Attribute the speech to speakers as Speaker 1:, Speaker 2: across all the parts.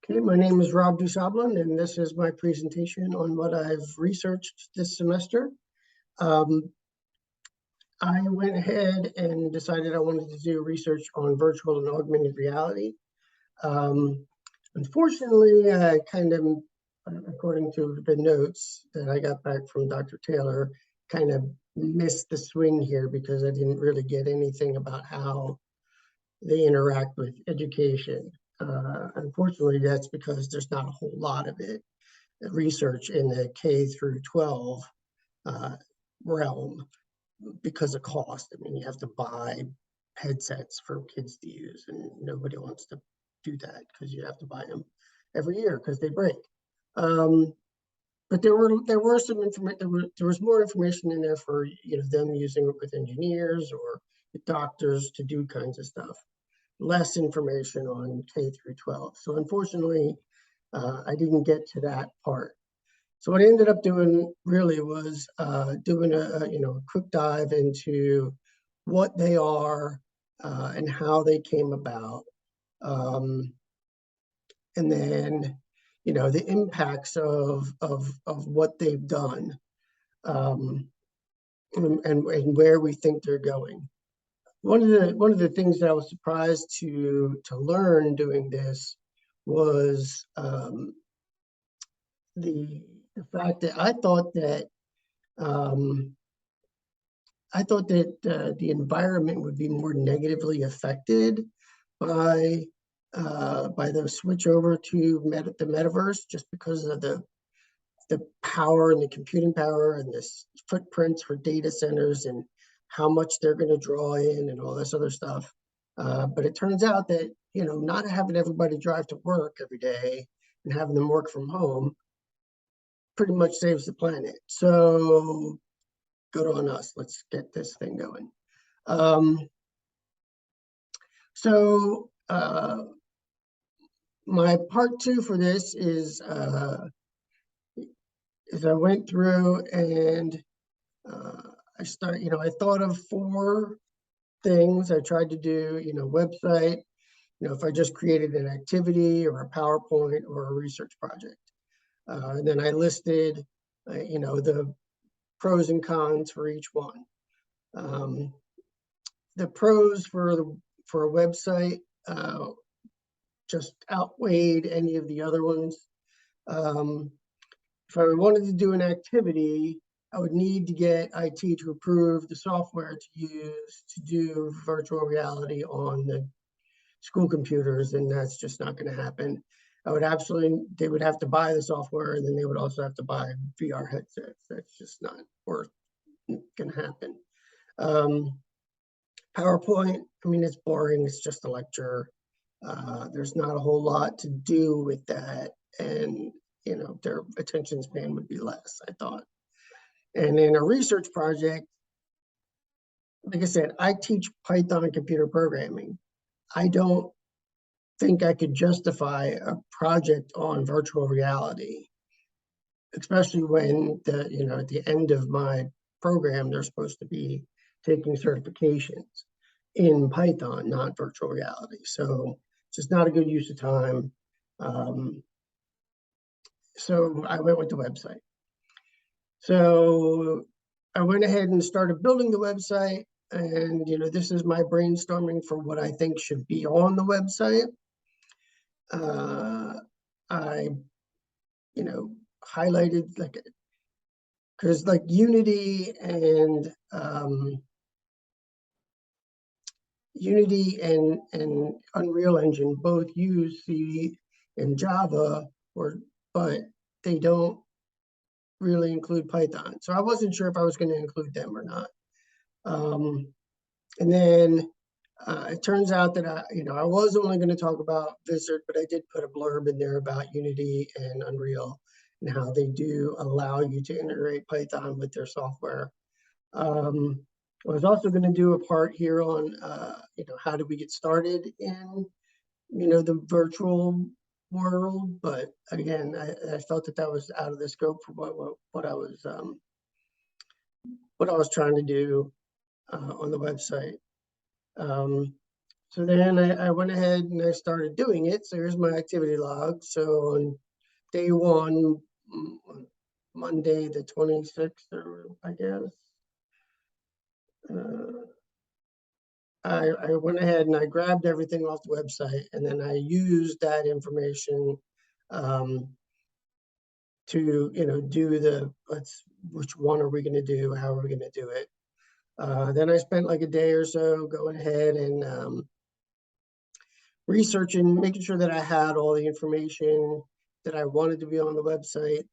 Speaker 1: Okay, my name is Rob Dusablon, and this is my presentation on what I've researched this semester. I went ahead and decided I wanted to do research on virtual and augmented reality. Unfortunately, I kind of, according to the notes that I got back from Dr. Taylor, kind of missed the swing here because I didn't really get anything about how they interact with education. Unfortunately, that's because there's not a whole lot of it, research in the K through 12 realm because of cost. I mean, you have to buy headsets for kids to use, and nobody wants to do that because you have to buy them every year because they break. But there were some information. There was more information in there for them using it with engineers or with doctors to do kinds of stuff. Less information on K through 12. So unfortunately, I didn't get to that part. So what I ended up doing really was doing a quick dive into what they are and how they came about, and then the impacts of what they've done, and where we think they're going. One of the things that I was surprised to learn doing this was the fact that I thought that the environment would be more negatively affected by the switch over to the metaverse, just because of the power and the computing power and the footprints for data centers and how much they're going to draw in and all this other stuff. But it turns out that, not having everybody drive to work every day and having them work from home pretty much saves the planet. So good on us. Let's get this thing going. My part two for this is I went through and I thought of 4 things I tried to do, website, if I just created an activity or a PowerPoint or a research project. And then I listed, the pros and cons for each one. The pros for a website just outweighed any of the other ones. If I wanted to do an activity, I would need to get IT to approve the software to use to do virtual reality on the school computers, and that's just not going to happen. They would have to buy the software, and then they would also have to buy VR headsets. That's just not going to happen. PowerPoint, I mean, it's boring. It's just a lecture. There's not a whole lot to do with that, and their attention span would be less, I thought. And in a research project, like I said, I teach Python computer programming. I don't think I could justify a project on virtual reality, especially when at the end of my program, they're supposed to be taking certifications in Python, not virtual reality. So it's just not a good use of time. So I went with the website. So I went ahead and started building the website, and this is my brainstorming for what I think should be on the website. I highlighted because Unity and Unreal Engine both use C and Java, but they don't really include Python. So I wasn't sure if I was going to include them or not. And then it turns out that I was only going to talk about Vizard, but I did put a blurb in there about Unity and Unreal and how they do allow you to integrate Python with their software. I was also going to do a part here on how do we get started in the virtual world, but again, I felt that was out of the scope for what I was trying to do on the website. So then I went ahead and I started doing it. So here's my activity log. So on day one, Monday the 26th, or I guess, I went ahead and I grabbed everything off the website, and then I used that information to, do which one are we going to do? How are we going to do it? Then I spent like a day or so going ahead and researching, making sure that I had all the information that I wanted to be on the website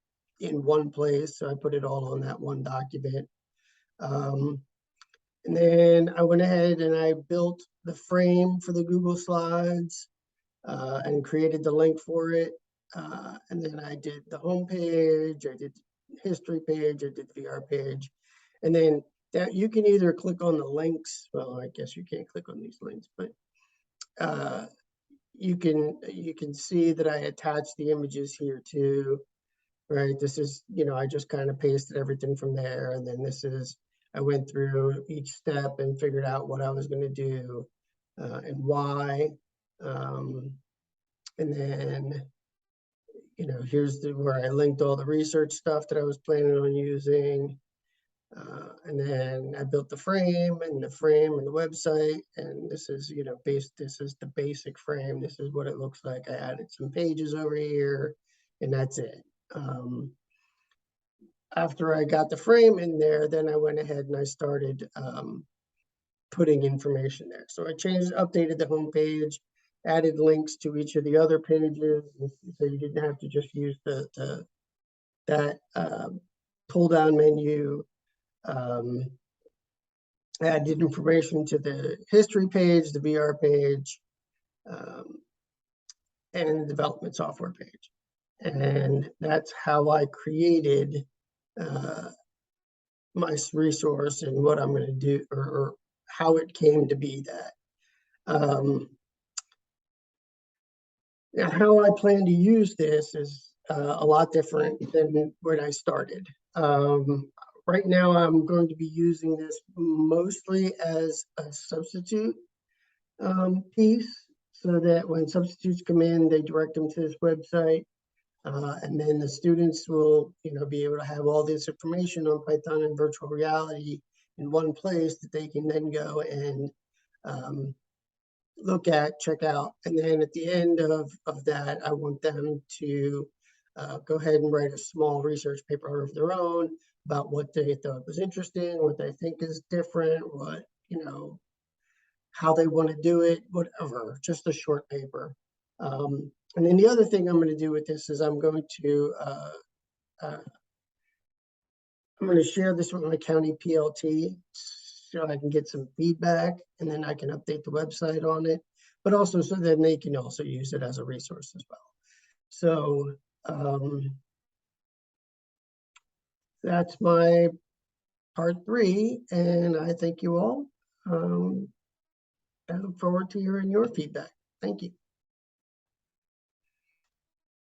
Speaker 1: in one place. So I put it all on that one document. And then I went ahead and I built the frame for the Google Slides and created the link for it. And then I did the home page, I did the history page, I did the VR page. And then that you can either click on the links. Well, I guess you can't click on these links, but you can see that I attached the images here too, right? This is, I just kind of pasted everything from there. And then I went through each step and figured out what I was going to do and why. And then, here's where I linked all the research stuff that I was planning on using. And then I built the frame and the website. And this is, this is the basic frame. This is what it looks like. I added some pages over here, and that's it. After I got the frame in there, then I went ahead and I started putting information there. So I updated the homepage, added links to each of the other pages, so you didn't have to just use that pull-down menu. Added information to the history page, the VR page, and the development software page. And that's how I created my resource and what I'm going to do, or how it came to be that. Now, how I plan to use this is a lot different than when I started. Right now, I'm going to be using this mostly as a substitute piece, so that when substitutes come in, they direct them to this website. And then the students will, be able to have all this information on Python and virtual reality in one place that they can then go and look at, check out. And then at the end of that, I want them to go ahead and write a small research paper of their own about what they thought was interesting, what they think is different, what, how they want to do it, whatever, just a short paper. And then the other thing I'm going to do with this is I'm going to share this with my county PLT so I can get some feedback, and then I can update the website on it, but also so that they can also use it as a resource as well. So that's my part 3, and I thank you all. I look forward to hearing your feedback. Thank you.